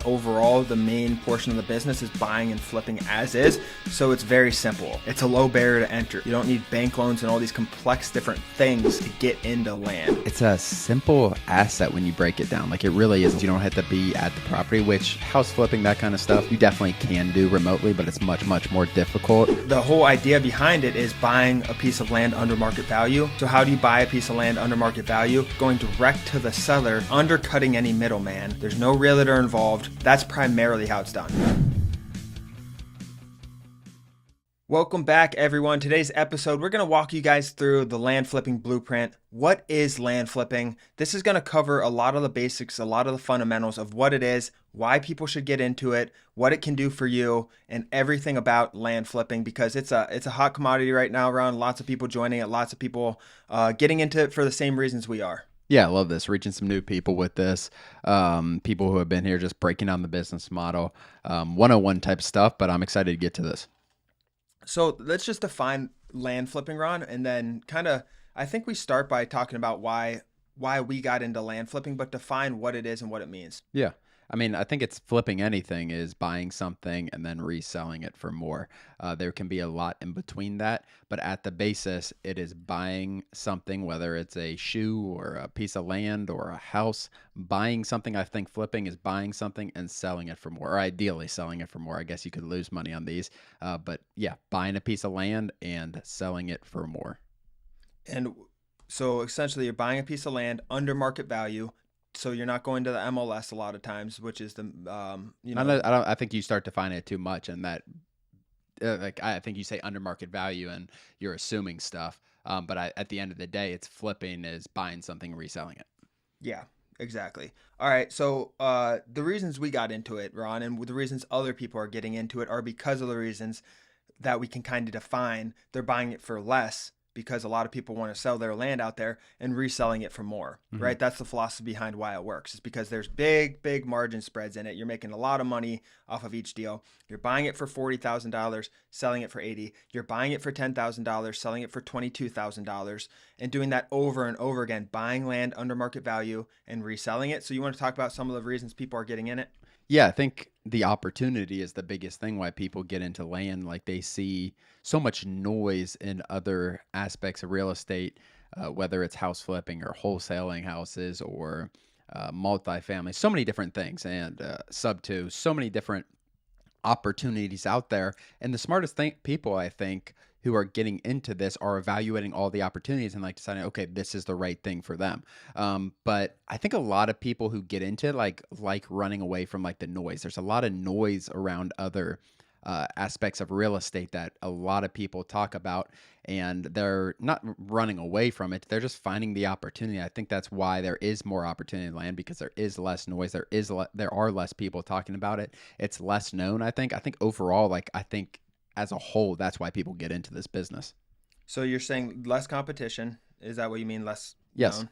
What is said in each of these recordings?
Overall, the main portion of the business is buying and flipping as is, so it's very simple. It's a low barrier to enter. You don't need bank loans and all these complex different things to get into land. It's a simple asset when you break it down. Like, it really is. You don't have to be at the property, which house flipping, that kind of stuff, you definitely can do remotely, but it's much, much more difficult. The whole idea behind it is buying a piece of land under market value. So how do you buy a piece of land under market value? Going direct to the seller, undercutting any middleman. There's no realtor involved. That's primarily how it's done. Welcome back, everyone. Today's episode, we're going to walk you guys through the land flipping blueprint. What is land flipping? This is going to cover a lot of the basics, a lot of the fundamentals of what it is, why people should get into it, what it can do for you, and everything about land flipping, because it's a hot commodity right now, Ron. Lots of people joining it, lots of people getting into it for the same reasons we are. Yeah, I love this. Reaching some new people with this. People who have been here just breaking down the business model, 101 type stuff, but I'm excited to get to this. So let's just define land flipping, Ron, and then I think we start by talking about why we got into land flipping, but define what it is and what it means. Yeah. I mean, I think it's flipping anything is buying something and then reselling it for more. There can be a lot in between that, but at the basis, it is buying something, whether it's a shoe or a piece of land or a house. Buying something, I think flipping is buying something and selling it for more, or ideally selling it for more. I guess you could lose money on these, but yeah, buying a piece of land and selling it for more. And so essentially, you're buying a piece of land under market value. So you're not going to the MLS a lot of times, which is the I think you start defining it too much, and that I think you say under market value, and you're assuming stuff. But at the end of the day, it's flipping is buying something, reselling it. Yeah, exactly. All right. So the reasons we got into it, Ron, and the reasons other people are getting into it are because of the reasons that we can kind of define. They're buying it for less, because a lot of people want to sell their land out there and reselling it for more, right? That's the philosophy behind why it works. It's because there's big margin spreads in it. You're making a lot of money off of each deal. You're buying it for $40,000, selling it for $80,000. You're buying it for $10,000, selling it for $22,000, and doing that over and over again, buying land under market value and reselling it. So you want to talk about some of the reasons people are getting in it? Yeah, I think the opportunity is the biggest thing why people get into land. Like, they see so much noise in other aspects of real estate, whether it's house flipping or wholesaling houses or multifamily, so many different things, and sub two, so many different opportunities out there. And the smartest people, I think, who are getting into this are evaluating all the opportunities and like deciding, okay, this is the right thing for them. But I think a lot of people who get into it, like running away from like the noise. There's a lot of noise around other aspects of real estate that a lot of people talk about, and they're not running away from it. They're just finding the opportunity. I think that's why there is more opportunity in land, because there is less noise. There are less people talking about it. It's less known. I think overall, I think as a whole, that's why people get into this business. So you're saying less competition. Is that what you mean? Less Yes. known?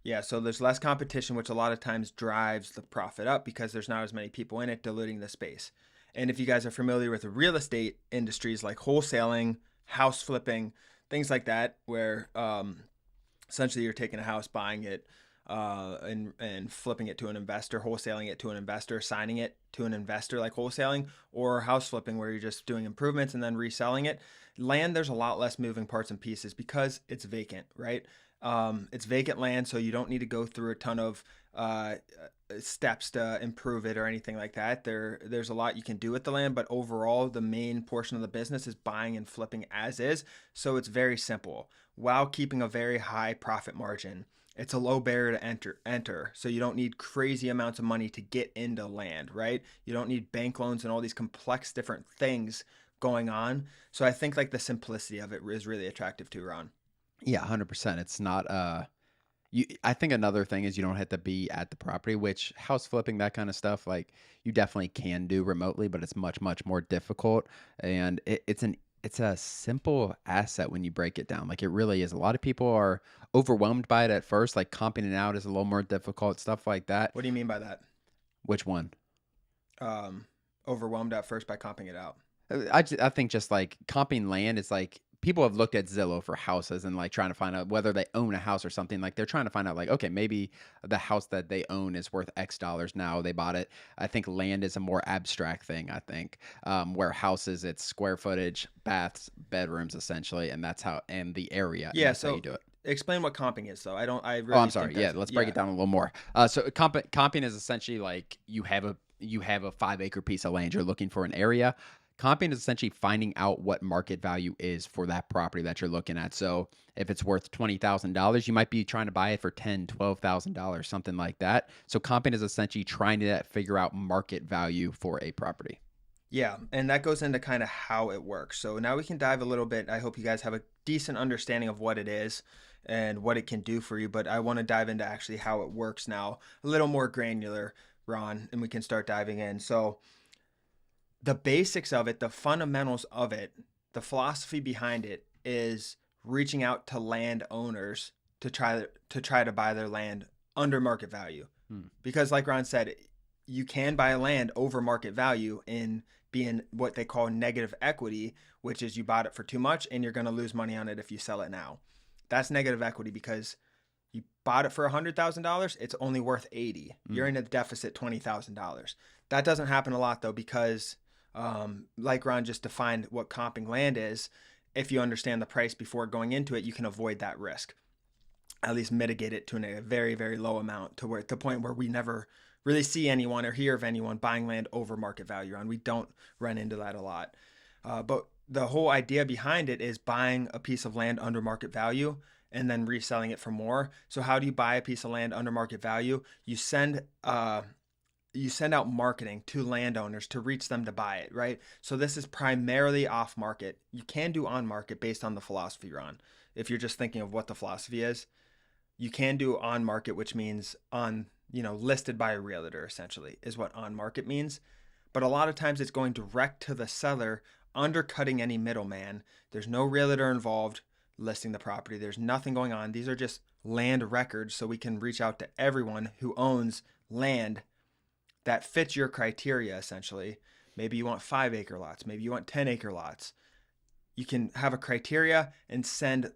Yeah. So there's less competition, which a lot of times drives the profit up because there's not as many people in it diluting the space. And if you guys are familiar with the real estate industries like wholesaling, house flipping, things like that, where essentially you're taking a house, buying it, and flipping it to an investor, wholesaling it to an investor, signing it to an investor like wholesaling, or house flipping where you're just doing improvements and then reselling it. Land, there's a lot less moving parts and pieces because it's vacant, right? It's vacant land, so you don't need to go through a ton of steps to improve it or anything like that. There's a lot you can do with the land, but overall, the main portion of the business is buying and flipping as is. So it's very simple while keeping a very high profit margin. It's a low barrier to enter. So you don't need crazy amounts of money to get into land, right? You don't need bank loans and all these complex different things going on. So I think like the simplicity of it is really attractive too, Ron. Yeah, 100%. It's not I think another thing is you don't have to be at the property, which house flipping, that kind of stuff, like, you definitely can do remotely, but it's much, much more difficult. And it's a simple asset when you break it down. Like, it really is. A lot of people are overwhelmed by it at first. Like, comping it out is a little more difficult, stuff like that. What do you mean by that? Which one? Overwhelmed at first by comping it out. I think just like comping land is like people have looked at Zillow for houses and like trying to find out whether they own a house or something. Like they're trying to find out like, okay, maybe the house that they own is worth X dollars now. They bought it. I think land is a more abstract thing, I think, where houses, it's square footage, baths, bedrooms, essentially. And that's how, and the area, and Yeah. that's how you So do it. explain what comping is, though. I Oh, I'm really think sorry. Yeah, that's, let's break yeah. it down a little more. So comping is essentially like you have a 5 acre piece of land. You're looking for an area. Comping is essentially finding out what market value is for that property that you're looking at. So if it's worth $20,000, you might be trying to buy it for $12,000, something like that. So comping is essentially trying to figure out market value for a property. Yeah, and that goes into kind of how it works. So now we can dive a little bit. I hope you guys have a decent understanding of what it is and what it can do for you, but I want to dive into actually how it works now, a little more granular, Ron, and we can start diving in. So the basics of it, the fundamentals of it, the philosophy behind it is reaching out to landowners to try to buy their land under market value. Hmm. Because like Ron said, you can buy land over market value in being what they call negative equity, which is you bought it for too much and you're going to lose money on it if you sell it now. That's negative equity because you bought it for $100,000, it's only worth 80. You're in a deficit $20,000. That doesn't happen a lot though because like Ron just defined what comping land is, if you understand the price before going into it, you can avoid that risk. At least mitigate it to a very, very low amount to the point where we never really see anyone or hear of anyone buying land over market value. And we don't run into that a lot. But the whole idea behind it is buying a piece of land under market value and then reselling it for more. So how do you buy a piece of land under market value? You send out marketing to landowners to reach them to buy it, right? So this is primarily off market. You can do on market based on the philosophy, Ron. If you're just thinking of what the philosophy is, you can do on market, which means on, listed by a realtor, essentially, is what on market means. But a lot of times it's going direct to the seller, undercutting any middleman. There's no realtor involved listing the property. There's nothing going on. These are just land records, so we can reach out to everyone who owns land that fits your criteria, essentially. Maybe you want 5 acre lots. Maybe you want 10 acre lots. You can have a criteria and send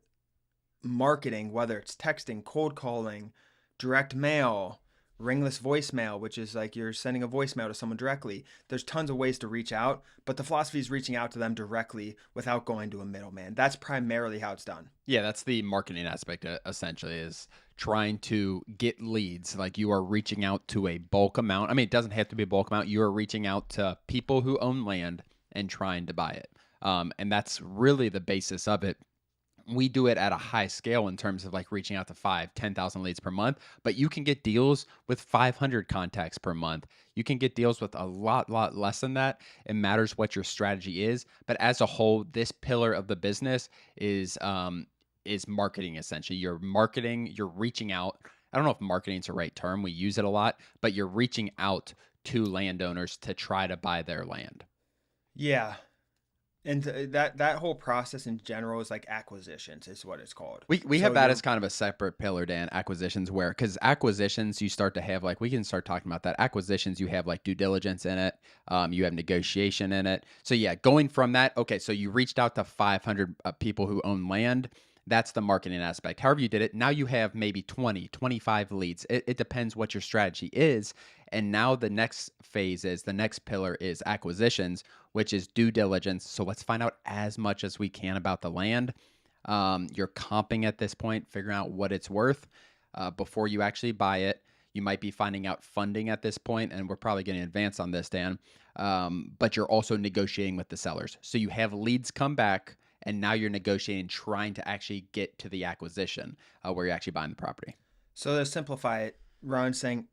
marketing, whether it's texting, cold calling, direct mail, ringless voicemail, which is like you're sending a voicemail to someone directly. There's tons of ways to reach out, but the philosophy is reaching out to them directly without going to a middleman. That's primarily how it's done. Yeah, that's the marketing aspect, essentially, is trying to get leads. Like you are reaching out to a bulk amount. I mean, it doesn't have to be a bulk amount. You are reaching out to people who own land and trying to buy it. And that's really the basis of it. We do it at a high scale in terms of like reaching out to 10,000 leads per month, but you can get deals with 500 contacts per month. You can get deals with a lot less than that. It matters what your strategy is, but as a whole, this pillar of the business is marketing. Essentially, you're marketing, you're reaching out. I don't know if marketing is the right term. We use it a lot, but you're reaching out to landowners to try to buy their land. Yeah. And that whole process in general is like acquisitions is what it's called. We So have that you're as kind of a separate pillar, Dan, acquisitions, where, because acquisitions, you start to have like, we can start talking about that. Acquisitions, you have like due diligence in it. You have negotiation in it. So yeah, going from that, okay, so you reached out to 500 people who own land. That's the marketing aspect. However you did it, now you have maybe 20, 25 leads. It depends what your strategy is. And now the next phase is, the next pillar is acquisitions, which is due diligence. So let's find out as much as we can about the land. You're comping at this point, figuring out what it's worth before you actually buy it. You might be finding out funding at this point, and we're probably getting advanced on this, Dan. But you're also negotiating with the sellers. So you have leads come back, and now you're negotiating, trying to actually get to the acquisition where you're actually buying the property. So to simplify it, Ron's saying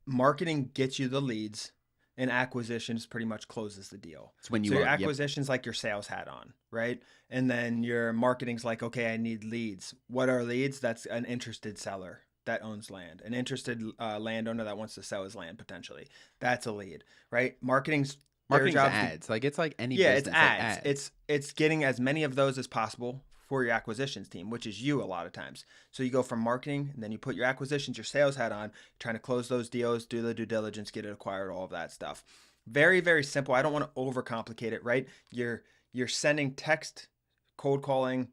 marketing gets you the leads and acquisitions pretty much closes the deal. It's when you So your are, yep. acquisition's like your sales hat on, right? And then your marketing's like, okay, I need leads. What are leads? That's an interested seller that owns land, an interested landowner that wants to sell his land potentially. That's a lead, right? Marketing's ads. Like it's like any yeah, business. it's like ads. It's getting as many of those as possible for your acquisitions team, which is you a lot of times. So you go from marketing and then you put your acquisitions, your sales hat on, trying to close those deals, do the due diligence, get it acquired, all of that stuff. Very, very simple. I don't want to overcomplicate it, right? You're sending text cold calling,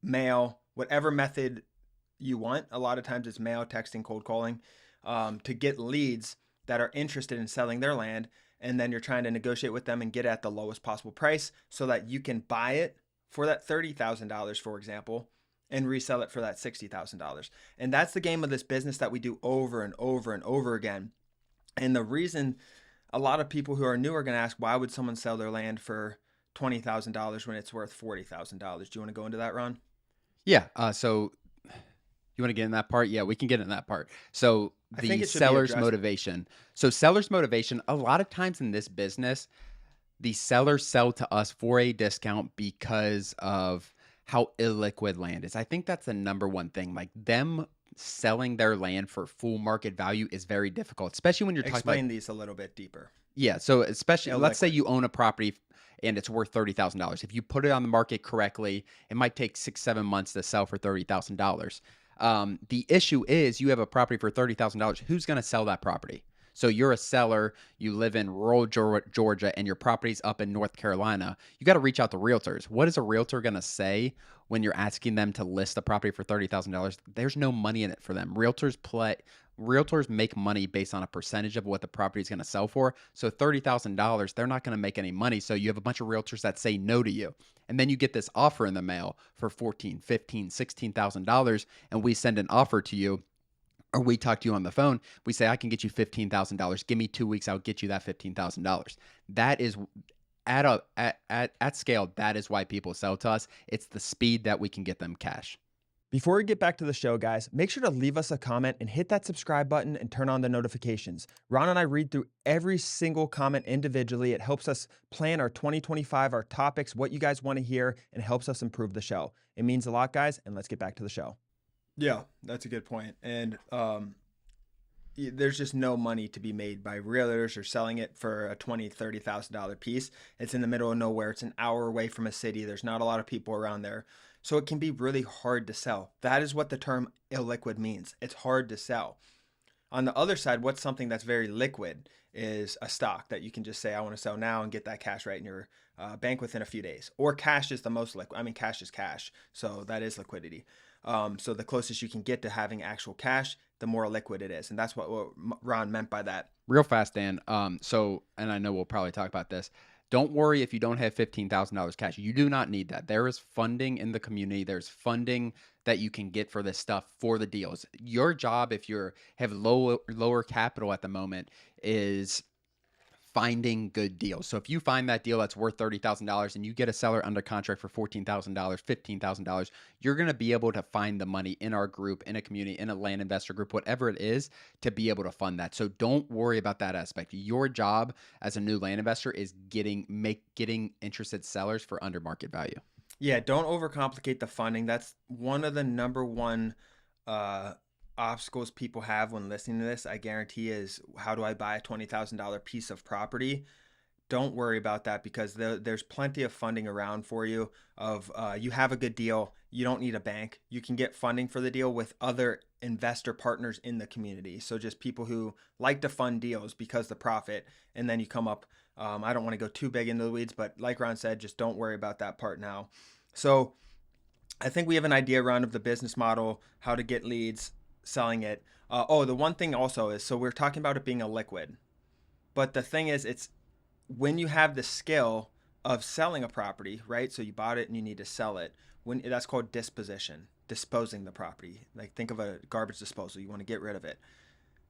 mail, whatever method you want. A lot of times it's mail, texting, cold calling, to get leads that are interested in selling their land. And then you're trying to negotiate with them and get at the lowest possible price so that you can buy it for that $30,000, for example, and resell it for that $60,000. And that's the game of this business that we do over and over and over again. And the reason a lot of people who are new are going to ask, why would someone sell their land for $20,000 when it's worth $40,000? Do you want to go into that, Ron? Yeah. So you want to get in that part? Yeah, we can get in that part. So I think the it should be seller's addressed. motivation. So seller's motivation, a lot of times in this business, the sellers sell to us for a discount because of how illiquid land is. I think that's the number one thing. Like them selling their land for full market value is very difficult, especially when you're talking about, Explain these a little bit deeper. yeah. So especially, let's say Illiquid. you own a property and it's worth $30,000. If you put it on the market correctly, it might take 6, 7 months to sell for $30,000. The issue is you have a property for $30,000. Who's going to sell that property? So you're a seller, you live in rural Georgia, and your property's up in North Carolina. You got to reach out to realtors. What is a realtor going to say when you're asking them to list the property for $30,000? There's no money in it for them. Realtors make money based on a percentage of what the property is going to sell for. So $30,000, they're not going to make any money. So you have a bunch of realtors that say no to you. And then you get this offer in the mail for $14,000, $15,000, $16,000, and we send an offer to you, or we talk to you on the phone. We say, I can get you $15,000. Give me 2 weeks. I'll get you that $15,000. That is at scale. That is why people sell to us. It's the speed that we can get them cash. Before we get back to the show, guys, make sure to leave us a comment and hit that subscribe button and turn on the notifications. Ron and I read through every single comment individually. It helps us plan our 2025, our topics, what you guys want to hear, and helps us improve the show. It means a lot, guys, and let's get back to the show. Yeah, that's a good point. And there's just no money to be made by realtors or selling it for a $20,000, $30,000 piece. It's in the middle of nowhere. It's an hour away from a city. There's not a lot of people around there. So it can be really hard to sell. That is what the term illiquid means. It's hard to sell. On the other side, what's something that's very liquid is a stock that you can just say, I want to sell now and get that cash right in your bank within a few days. Or cash is the most liquid. I mean, cash is cash. So that is liquidity. So the closest you can get to having actual cash, the more liquid it is. And that's what Ron meant by that. Real fast, Dan. And I know we'll probably talk about this. Don't worry if you don't have $15,000 cash. You do not need that. There is funding in the community. There's funding that you can get for this stuff for the deals. Your job, if you have lower capital at the moment, is finding good deals. So if you find that deal that's worth $30,000 and you get a seller under contract for $14,000, $15,000, you're going to be able to find the money in our group, in a community, in a land investor group, whatever it is, to be able to fund that. So don't worry about that aspect. Your job as a new land investor is getting interested sellers for under market value. Yeah, don't overcomplicate the funding. That's one of the number one obstacles people have when listening to this, I guarantee, is how do I buy a $20,000 piece of property? Don't worry about that, because there's plenty of funding around for you. You have a good deal. You don't need a bank. You can get funding for the deal with other investor partners in the community. So just people who like to fund deals because the profit, and then you come up. I don't want to go too big into the weeds, but like Ron said, just don't worry about that part now. So I think we have an idea, Ron, of the business model, how to get leads, selling it. The one thing also is, so we're talking about it being a liquid, but the thing is, it's when you have the skill of selling a property, right? So you bought it and you need to sell it. That's called disposition, disposing the property. Like think of a garbage disposal. You want to get rid of it.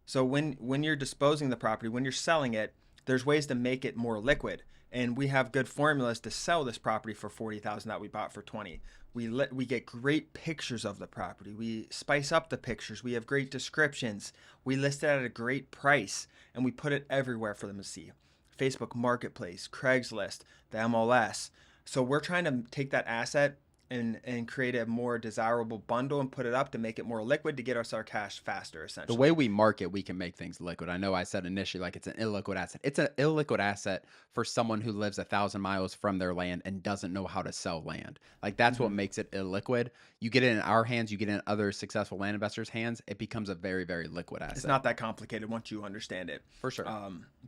So when you're disposing the property, when you're selling it, there's ways to make it more liquid. And we have good formulas to sell this property for $40,000 that we bought for $20,000. We get great pictures of the property. We spice up the pictures. We have great descriptions. We list it at a great price, and we put it everywhere for them to see. Facebook Marketplace, Craigslist, the MLS. So we're trying to take that asset and create a more desirable bundle and put it up to make it more liquid to get us our cash faster, The essentially. way we market, we can make things liquid. I know I said initially like it's an illiquid asset. It's an illiquid asset for someone who lives 1,000 miles from their land and doesn't know how to sell land. Like that's what Hmm. makes it illiquid. You get it in our hands, you get it in other successful land investors' hands, it becomes a very, very liquid It's asset. not that complicated once you understand it. For sure.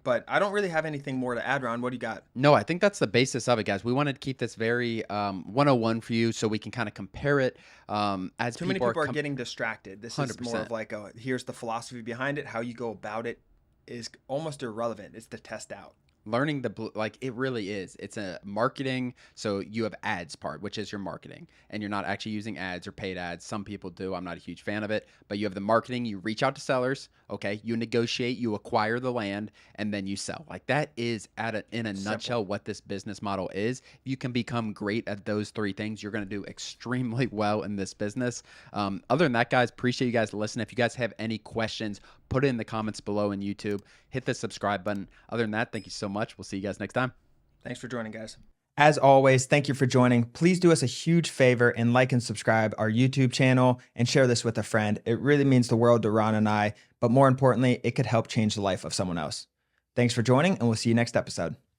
But I don't really have anything more to add, Ron. What do you got? No, I think that's the basis of it, guys. We wanted to keep this very 101 for you so we can kind of compare it as Too many people people are getting distracted. This is more 100%. of like here's the philosophy behind it. How you go about it is almost irrelevant. It's to test out. Learning like it really is. It's a marketing. So you have ads part, which is your marketing, and you're not actually using ads or paid ads. Some people do. I'm not a huge fan of it, but you have the marketing. You reach out to sellers. Okay. You negotiate, you acquire the land, and then you sell. Like that is in a Simple. nutshell what this business model is. You can become great at those three things. You're going to do extremely well in this business. Other than that, guys, appreciate you guys listening. If you guys have any questions, put it in the comments below in YouTube. Hit the subscribe button. Other than that, thank you so much. We'll see you guys next time. Thanks for joining, guys. As always, thank you for joining. Please do us a huge favor and like and subscribe our YouTube channel and share this with a friend. It really means the world to Ron and I, but more importantly, it could help change the life of someone else. Thanks for joining, and we'll see you next episode.